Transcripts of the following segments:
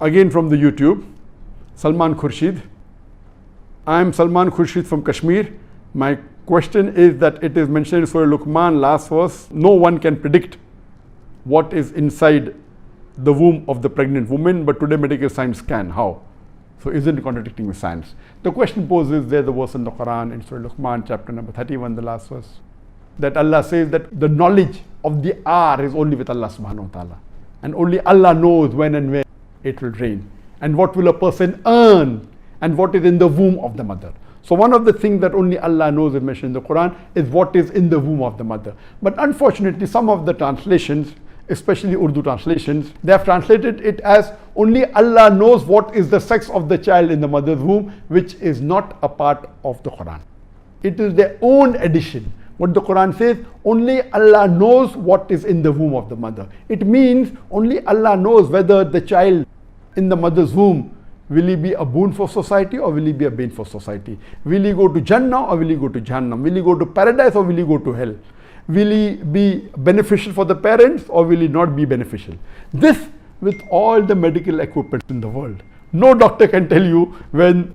Again from the YouTube, Salman Khurshid. I am Salman Khurshid from Kashmir. My question is that it is mentioned in Surah Luqman, last verse, no one can predict what is inside the womb of the pregnant woman, but today medical science can. How? So isn't it contradicting with science? The question poses there the verse in the Quran in Surah Luqman chapter number 31, the last verse, that Allah says that the knowledge of the hour is only with Allah subhanahu wa ta'ala, and only Allah knows when and where it will rain, and what will a person earn, and what is in the womb of the mother. So one of the things that only Allah knows is mentioned in the Quran is what is in the womb of the mother. But unfortunately, some of the translations, especially Urdu translations, they have translated it as only Allah knows what is the sex of the child in the mother's womb, which is not a part of the Quran. It is their own addition. What the Quran says, only Allah knows what is in the womb of the mother. It means only Allah knows whether the child in the mother's womb, will he be a boon for society or will he be a bane for society? Will he go to Jannah or will he go to Jahannam? Will he go to paradise or will he go to hell? Will he be beneficial for the parents or will he not be beneficial? This with all the medical equipment in the world. No doctor can tell you when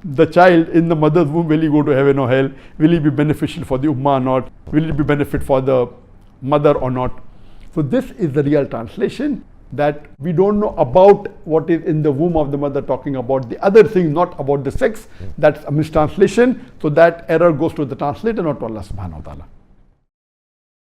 the child in the mother's womb, will he go to heaven or hell? Will he be beneficial for the ummah or not? Will it be benefit for the mother or not? So this is the real translation, that we don't know about what is in the womb of the mother, talking about the other things, not about the sex. That's a mistranslation. So that error goes to the translator, not to Allah subhanahu wa ta'ala.